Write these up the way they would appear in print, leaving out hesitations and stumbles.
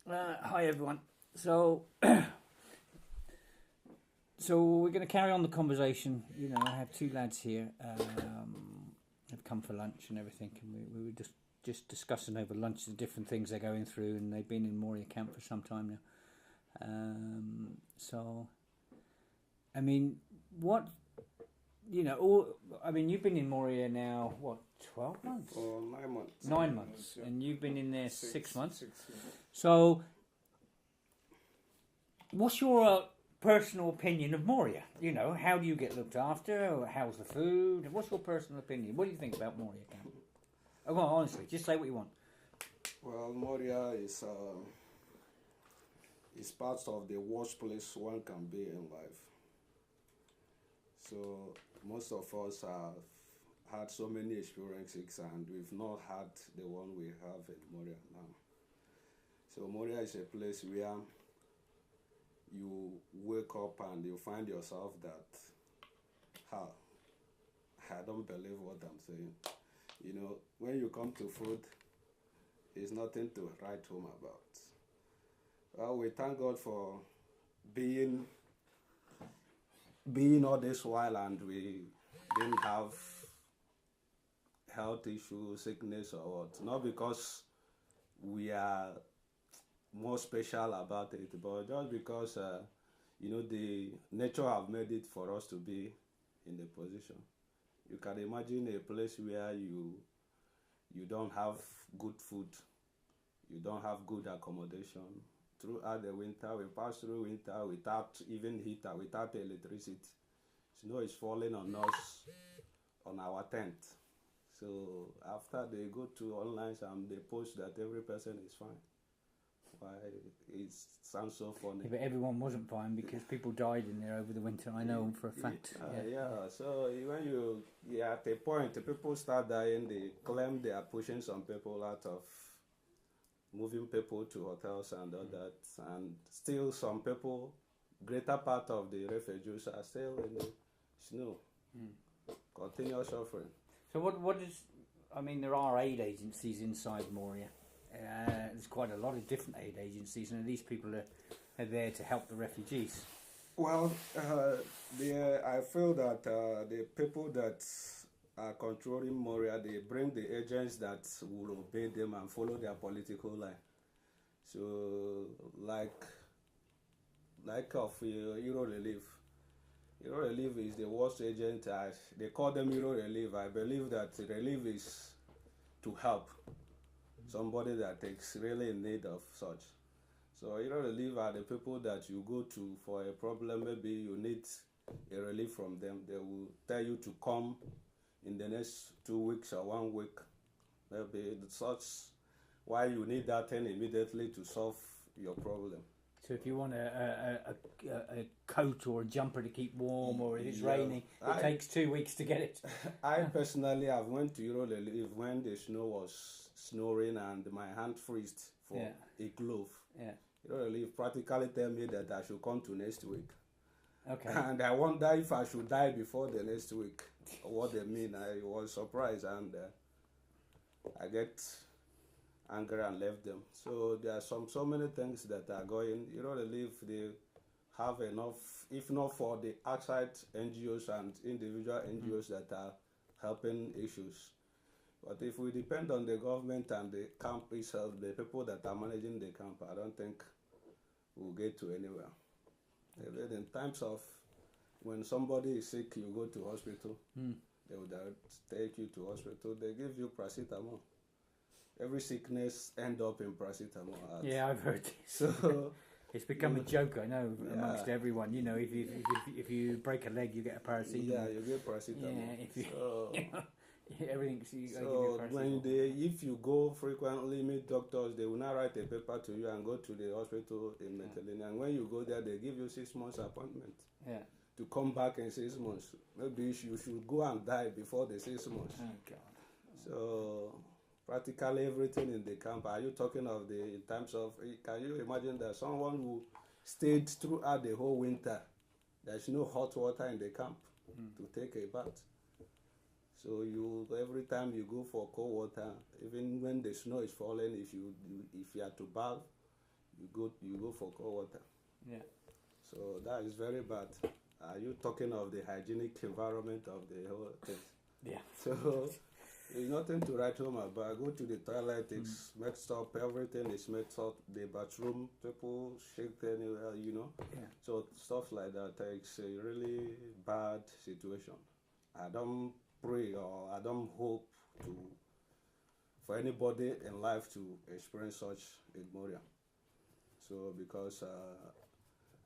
Hi everyone. So, so we're going to carry on the conversation. You know, I have two lads here. Have come for lunch and everything, and we were just discussing over lunch the different things they're going through, and they've been in Moria camp for some time now. So, I mean, what I mean, you've been in Moria now. What, 12 months? Or 9 months. 9 months, Yeah. and you've been in there 6 months. 6 months. So, what's your personal opinion of Moria? You know, how do you get looked after? How's the food? What's your personal opinion? What do you think about Moria camp? Oh, go on, honestly, just say what you want. Well, Moria is part of the worst place one can be in life. So most of us have had so many experiences, and we've not had the one we have in Moria now. So Moria is a place where you wake up and you find yourself that, I don't believe what I'm saying. You know, when you come to food, it's nothing to write home about. Well, we thank God for being all this while, and we didn't have health issues, sickness or what. Not because we are more special about it, but just because the nature have made it for us to be in the position. You can imagine a place where you don't have good food, you don't have good accommodation. Throughout the winter, we pass through winter without even heater, without electricity. Snow is falling on us, on our tent. So after they go to online and they post that every person is fine. Why, it sounds so funny. Yeah, but everyone wasn't fine because people died in there over the winter. I know for a fact. Yeah. So when you at a point, the people start dying. They claim they are pushing some people out of, moving people to hotels and all that, and still some people, greater part of the refugees are still in the snow, continuous suffering. So what is? I mean, there are aid agencies inside Moria. There's quite a lot of different aid agencies, and these people are there to help the refugees. Well, I feel that the people that are controlling Moria, they bring the agents that will obey them and follow their political line. So, like of Euro Relief. Euro Relief is the worst agent. They call them Euro Relief. I believe that relief is to help somebody that is really in need of such. So Euro Relief are the people that you go to for a problem. Maybe you need a relief from them. They will tell you to come in the next 2 weeks or 1 week. Maybe such why you need that thing immediately to solve your problem. So if you want a coat or a jumper to keep warm, or if it's raining, it takes 2 weeks to get it. I personally have went to Euro Relief when the snow was snowing and my hand freezed for a glove. Yeah. Euro Relief practically tell me that I should come to next week. Okay. And I wonder if I should die before the next week. What they mean, I was surprised, and I get angry and left them. So there are so many things that are going. Euro Relief, they have enough, if not for the outside NGOs and individual NGOs that are helping issues. But if we depend on the government and the camp itself, the people that are managing the camp, I don't think we'll get to anywhere. In times of when somebody is sick, you go to hospital, they would take you to hospital, they give you paracetamol. Every sickness end up in paracetamol. Yeah, I've heard this. So it's become a joke, I know, amongst everyone. You know, if you break a leg, you get a paracetamol. Yeah, you get paracetamol. Yeah, if you, so, everything. So if you go frequently meet doctors, they will not write a paper to you and go to the hospital in Medellin. And when you go there, they give you 6 months appointment. Yeah. To come back in 6 months. Maybe you should go and die before the 6 months. Oh God. So practically everything in the camp. Are you talking of in terms of? Can you imagine that someone who stayed throughout the whole winter, there's no hot water in the camp to take a bath. So every time you go for cold water, even when the snow is falling, if you are to bath, you go for cold water. Yeah. So that is very bad. Are you talking of the hygienic environment of the whole thing? Yeah. So there's nothing to write home about. Go to the toilet, it's mixed up, everything is mixed up. The bathroom, people shake anywhere, you know. Yeah. So stuff like that, it's a really bad situation. I don't pray or I don't hope for anybody in life to experience such a Moria. So because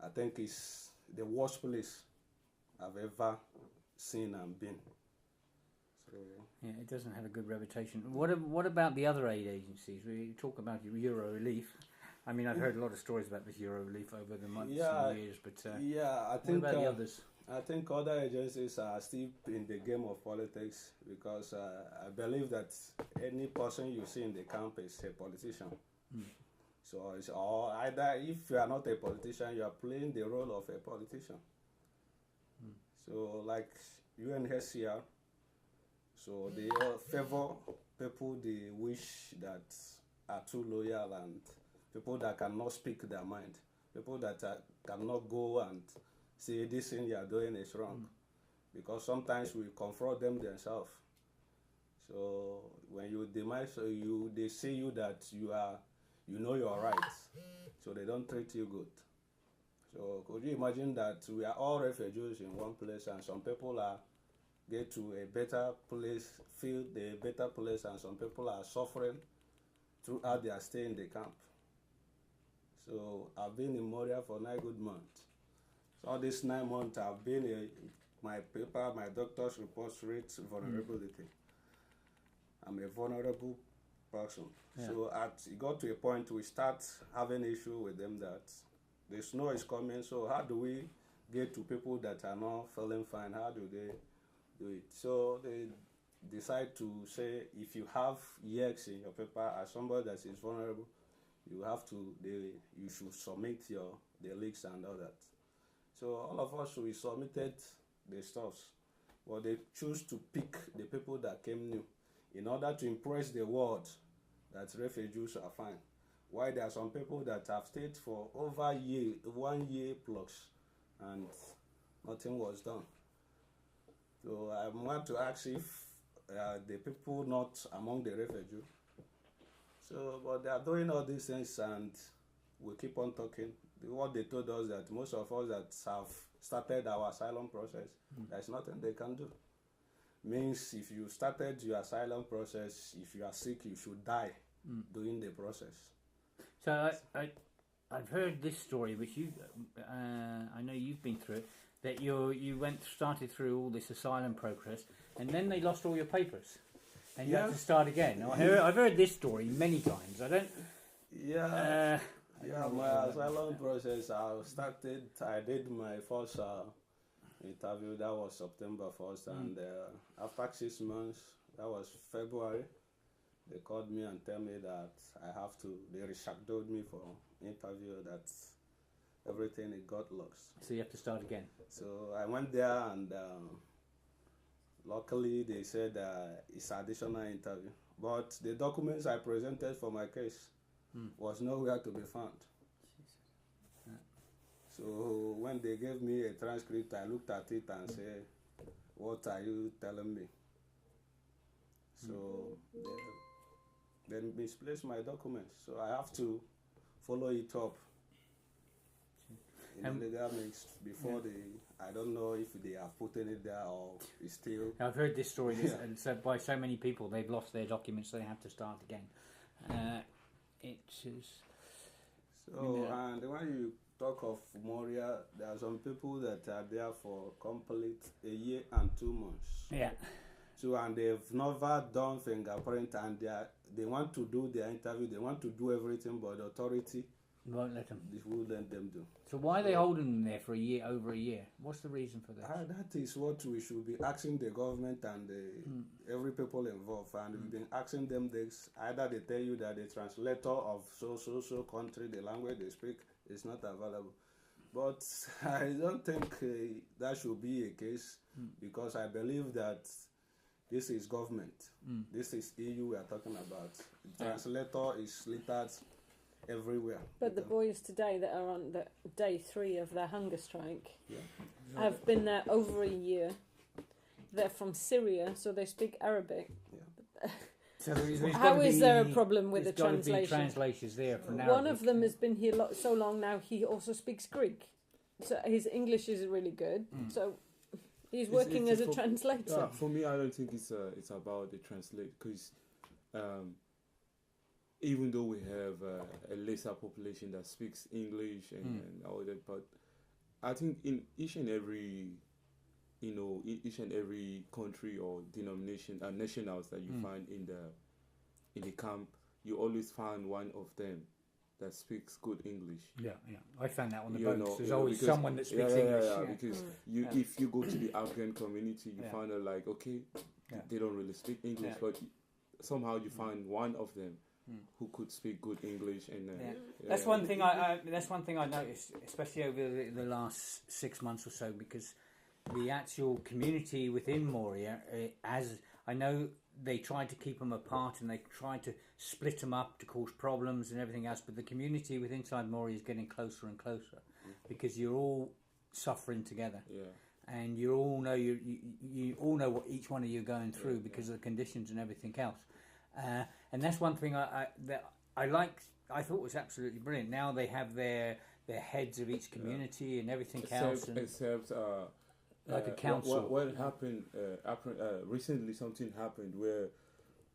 I think it's the worst place I've ever seen and been. So Yeah, it doesn't have a good reputation. What about the other aid agencies? We talk about Euro Relief. I mean, I've heard a lot of stories about this Euro Relief over the months and years, but I think what about the others? I think other agencies are still in the game of politics because I believe that any person you see in the camp is a politician. So it's or either if you are not a politician, you are playing the role of a politician. So like UNHCR, so they favor people they wish that are too loyal and people that cannot speak their mind, people that cannot go and say this thing you are doing is wrong, because sometimes we confront them themselves. So when you demise, they see you that you know your rights, so they don't treat you good. So could you imagine that we are all refugees in one place, and some people get to a better place, feel the better place, and some people are suffering throughout their stay in the camp. So I've been in Moria for 9 good months. So all these 9 months I've been my paper, my doctor's reports rate vulnerability. I'm a vulnerable person. Yeah. So it got to a point we start having issue with them that the snow is coming, so how do we get to people that are not feeling fine? How do they do it? So they decide to say if you have EX in your paper as somebody that is vulnerable, you should submit the leaks and all that. So all of us, we submitted the stuffs, but they choose to pick the people that came new in order to impress the world that refugees are fine. Why there are some people that have stayed for over 1 year plus, and nothing was done. So I want to ask if the people not among the refugees. So, but they are doing all these things, and we keep on talking. What they told us that most of us that have started our asylum process, there's nothing they can do. Means if you started your asylum process, if you are sick, you should die doing the process. So I've heard this story, which I know you've been through it, that you started through all this asylum process, and then they lost all your papers, and you had to start again. I've heard this story many times. I don't. Yeah. My asylum process. I did my first interview. That was September 1st, and after 6 months, that was February. They called me and tell me that they rescheduled me for interview, that everything it got lost. So you have to start again. So I went there, and luckily they said it's additional interview. But the documents I presented for my case was nowhere to be found. So when they gave me a transcript, I looked at it and said, "What are you telling me?" So they misplaced my documents. So I have to follow it up in the legal mix before I don't know if they have put it there or it's still. I've heard this story, and said by so many people they've lost their documents, so they have to start again. It is. So and when you talk of Moria, there are some people that are there for complete 1 year and 2 months. Yeah. So and they've never done fingerprint, and they want to do their interview, they want to do everything, but the authority won't let them. This won't let them do. So why are they holding them there for over a year? What's the reason for this? That is what we should be asking the government and every people involved. And we've been asking them this. Either they tell you that the translator of so country, the language they speak, is not available. But I don't think that should be a case, because I believe that this is government. This is EU we are talking about. The translator is littered everywhere. But the boys today that are on the day 3 of their hunger strike Yeah. have been there over a year. They're from Syria, so they speak Arabic. So there's How gotta is there a be- problem with the there's gotta be translation? translations there from One Arabic. of them has been here so long now, he also speaks Greek. So his English is really good. So he's working It's as a for- translator. Yeah, for me, I don't think it's about the translate because even though we have a lesser population that speaks English and all that, but I think in each and every each and every country or denomination and nationals that you find in the camp, you always find one of them that speaks good English. Yeah. I found that on the You boats. know, There's you know, always because- someone that speaks yeah, English. Yeah, Yeah. because Yeah. if you go to the African community, you Yeah. find out like, okay, Yeah. they don't really speak English, Yeah. but somehow you find one of them who could speak good English. And Yeah. That's one thing that's one thing I noticed, especially over the last 6 months or so, because the actual community within Moria, as I know, they tried to keep them apart and they tried to split them up to cause problems and everything else. But the community within inside Moria is getting closer and closer because you're all suffering together. Yeah. And you all know you all know what each one of you are going through because of the conditions and everything else. And that's one thing that I liked. I thought was absolutely brilliant. Now they have their heads of each community and everything else. And Except like a council. What happened? Recently, something happened where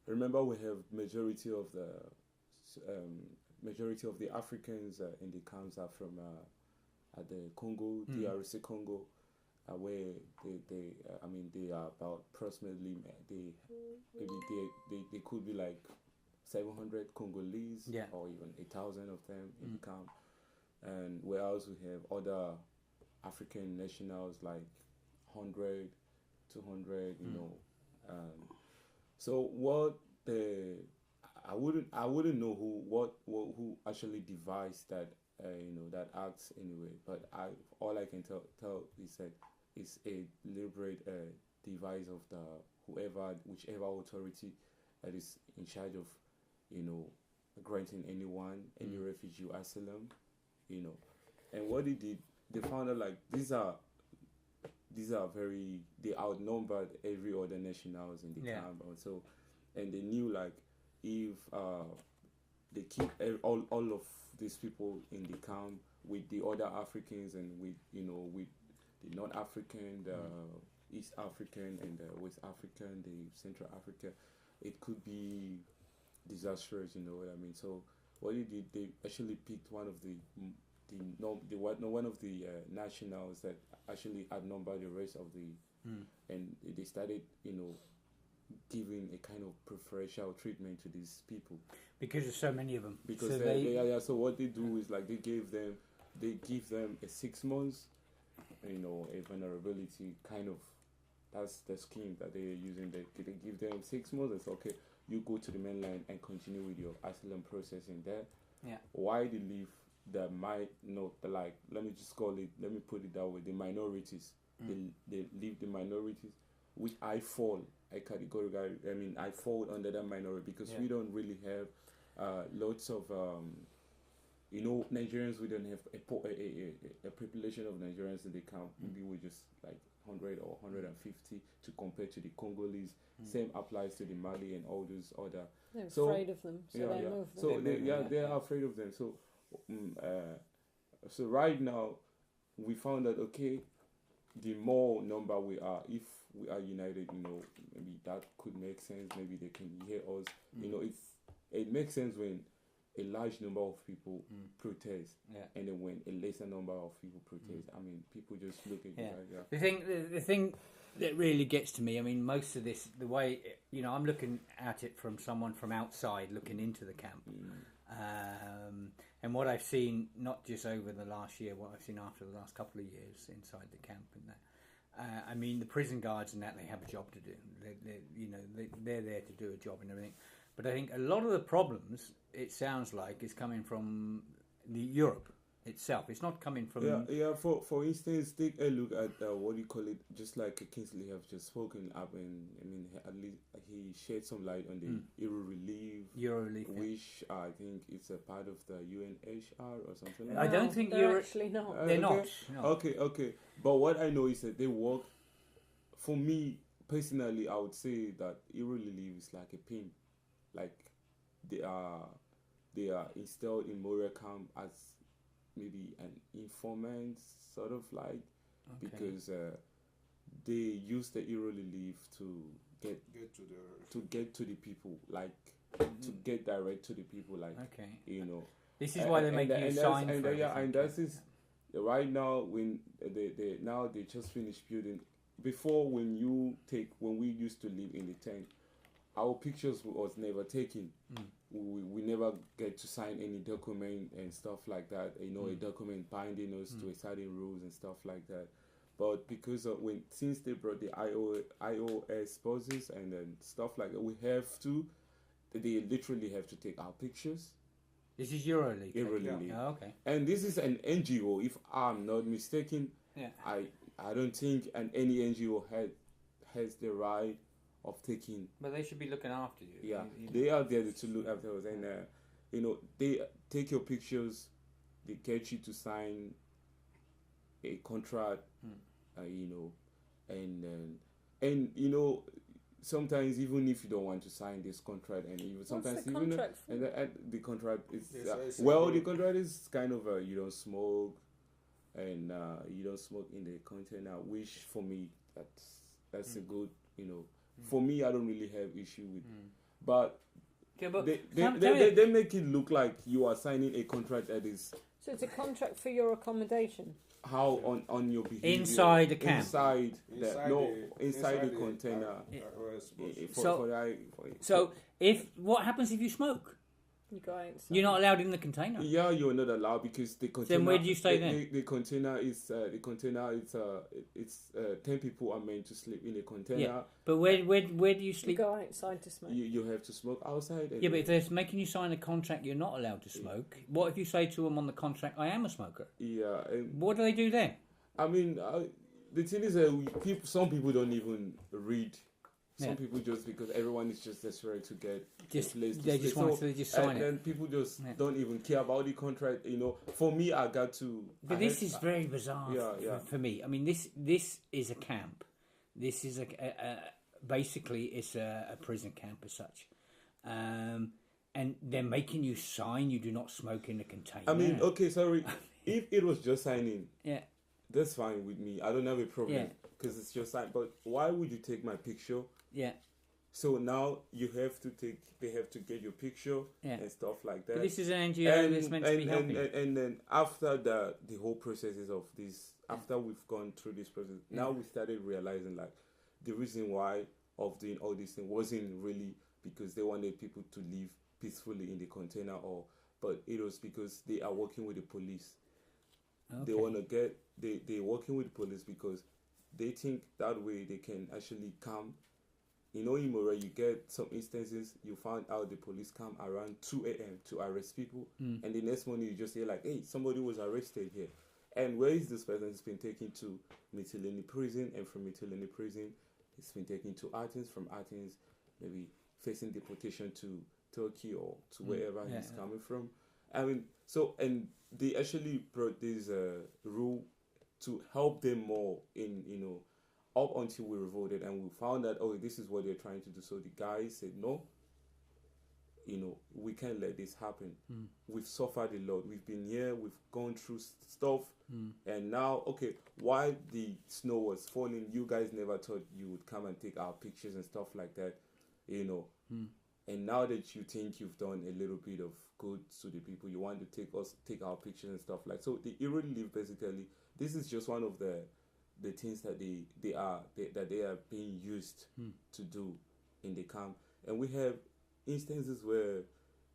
remember we have majority of the Africans in the camps are from at the Congo, DRC Congo, where they are about approximately they could be like 700 Congolese or even 1,000 of them in the camp, and whereas we have other African nationals like 100, 200, so what I wouldn't know who actually devised that that acts anyway, but all I can tell is that it's a deliberate device of whichever authority that is in charge of granting any refugee asylum, and what they did, they found out like these are they outnumbered every other nationals in the camp also, and they knew like if they keep all of these people in the camp with the other Africans and with the North African, the East African and the West African, the Central Africa, it could be disastrous, you know what I mean? So what they did, they actually picked one of the nationals that actually outnumbered the rest of the, and they started, giving a kind of preferential treatment to these people because there's so many of them. Because so so what they do is like they give them a 6 months, a vulnerability kind of. That's the scheme that they're using. They give them 6 months. It's okay. You go to the mainland and continue with your asylum processing there. Yeah. Why they leave the let me just call it. Let me put it that way. The minorities. They leave the minorities, which I fall. I fall under that minority because we don't really have lots of Nigerians. We don't have a population of Nigerians in the camp. Maybe we just like 100 or 150 to compare to the Congolese. Same applies to the Mali and all those other. They're afraid of them, so they move them. So they are afraid of them. So so right now we found that the more number we are, if we are united, maybe that could make sense. Maybe they can hear us. It makes sense when a large number of people protest, and then when a lesser number of people protest. I mean, people just look at you like that. the thing that really gets to me, I mean, most of this, the way I'm looking at it from someone from outside looking into the camp, and what I've seen, not just over the last year, what I've seen after the last couple of years inside the camp and that. I mean, the prison guards and that, they have a job to do. They're there to do a job and everything. But I think a lot of the problems, it sounds like, is coming from Europe. itself. It's not coming from. Yeah. For instance, take a look at what do you call it? Just like Kingsley have just spoken up, and I mean, at least he shed some light on the Euro Relief, which I think it's a part of the UNHR or something. No, Like I don't think they're actually not. They're not. No. Okay. But what I know is that they work. For me personally, I would say that Euro Relief is like a pin, like they are installed in Moria camp as maybe an informant, sort of like, because they use the Euro Relief to get to the people, like to get direct to the people, like This is why they make you sign for everything. And that is right now when they just finished building. Before, when we used to live in the tent, our pictures was never taken. We never get to sign any document and stuff like that. A document binding us to a certain rules and stuff like that. But because of since they brought the iOS poses and then stuff like that, they literally have to take our pictures. This is Euro Relief. Yeah. Oh, okay. And this is an NGO, if I'm not mistaken. Yeah. I don't think any NGO has the right of taking. But they should be looking after you. Yeah, they are there to look after us, and they take your pictures, they get you to sign a contract, and sometimes even if you don't want to sign this contract, and even sometimes What's the contract for? And the contract is the contract is kind of you don't smoke. And you don't smoke in the container, which for me that's a good, for me I don't really have issue with, but they make it look like you are signing a contract that is. So it's a contract for your accommodation. How on your behavior inside the camp, inside the container. So if what happens if you smoke? You go outside. You're not allowed in the container. Yeah, you're not allowed because the container. Then where do you stay then? The container is 10 people are meant to sleep in a container. Yeah, but where do you sleep? You go outside to smoke. You have to smoke outside. Yeah, but if they're making you sign a contract, you're not allowed to smoke. What if you say to them on the contract, "I am a smoker"? Yeah. What do they do then? I mean, the thing is, some people don't even read. Some people just because everyone is just desperate to get they just want to sign it. And people just don't even care about the contract. For me, I got to. But this is very bizarre for me. I mean, this is a camp. This is basically it's a prison camp as such, and they're making you sign. You do not smoke in the container. I mean, okay, sorry. If it was just signing, that's fine with me. I don't have a problem because it's just sign. But why would you take my picture? Yeah. So now they have to get your picture and stuff like that. But this is an NGO that's meant to be helping. And then after the whole processes of this, after we've gone through this process, now we started realizing like the reason why of doing all these things wasn't really because they wanted people to live peacefully in the container, but it was because they are working with the police. Okay. They want to they're working with the police because they think that way they can actually come. In Moria, you get some instances, you find out the police come around 2 a.m. to arrest people, and the next morning you just hear like, hey, somebody was arrested here. And where is this person? It's been taken to Mytilene prison, and from Mytilene prison, it's been taken to Athens, from Athens, maybe facing deportation to Turkey or to wherever he's coming from. I mean, and they actually brought this rule to help them more in, up until we revolted and we found that, this is what they're trying to do. So the guy said, no, we can't let this happen. We've suffered a lot. We've been here. We've gone through stuff. And now, while the snow was falling, you guys never thought you would come and take our pictures and stuff like that, And now that you think you've done a little bit of good to the people, you want to take our pictures and stuff like. So the Euro Relief, basically, this is just one of the things that they are being used to do in the camp. And we have instances where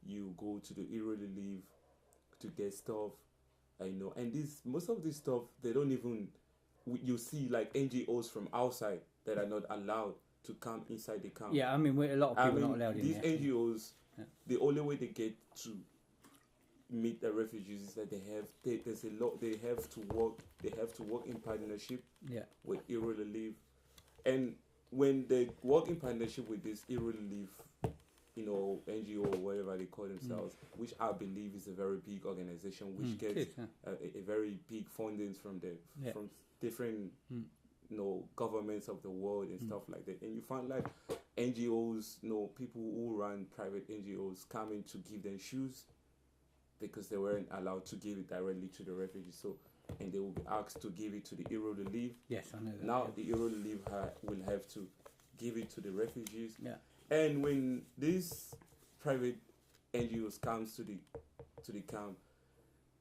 you go to the Euro Relief to get stuff, and most of this stuff they don't even. You see like NGOs from outside that are not allowed to come inside the camp. Yeah, I mean, a lot of people are not allowed in these there. NGOs, the only way they get to meet the refugees is that there's a lot they have to work in partnership Yeah. with Hero Relief, and when they work in partnership with this Hero Relief, NGO or whatever they call themselves, which I believe is a very big organization, which gets Good, yeah. a very big fundings from from different governments of the world and stuff like that. And you find like NGOs, people who run private NGOs coming to give them shoes because they weren't allowed to give it directly to the refugees. So, and they will be asked to give it to the Hero Relief. Yes, I know that. Now yeah. the Hero Relief will have to give it to the refugees. Yeah. And when these private NGOs comes to the camp,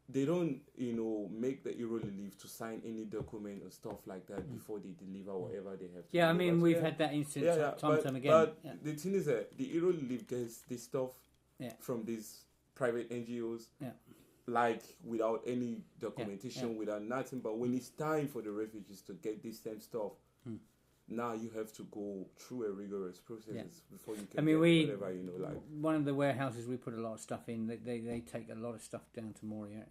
they don't, make the Hero Relief to sign any document or stuff like that before they deliver whatever they have to Yeah, I deliver. mean, we've had that instance time and time again. But the thing is that the Hero Relief gets this stuff from these private NGOs, like without any documentation, without nothing. But when it's time for the refugees to get this same stuff, now you have to go through a rigorous process before you can get whatever, like. One of the warehouses we put a lot of stuff in, they take a lot of stuff down to Moria,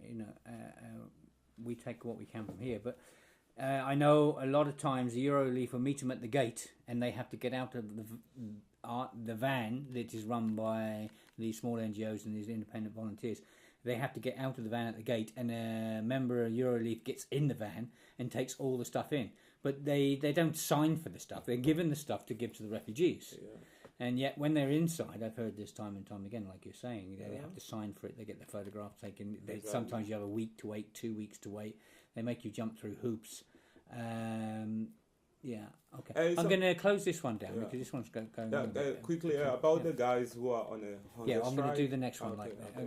we take what we can from here, but I know a lot of times the Euro Relief will meet them at the gate and they have to get out of the van that is run by these small NGOs and these independent volunteers. They have to get out of the van at the gate, and a member of Eurolief gets in the van and takes all the stuff in. But they don't sign for the stuff. They're given the stuff to give to the refugees. Yeah. And yet when they're inside, I've heard this time and time again, like you're saying, they have to sign for it. They get their photograph taken. Exactly. Sometimes you have a week to wait, 2 weeks to wait. They make you jump through hoops. Okay. I'm going to close this one down because this one's going on. Quickly, about the guys who are on a hunger strike. I'm going to do the next one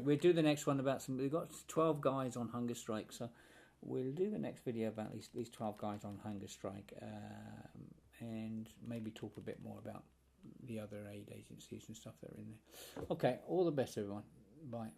We'll do the next one about we've got 12 guys on hunger strike, so we'll do the next video about these 12 guys on hunger strike, and maybe talk a bit more about the other aid agencies and stuff that are in there. Okay, all the best, everyone. Bye.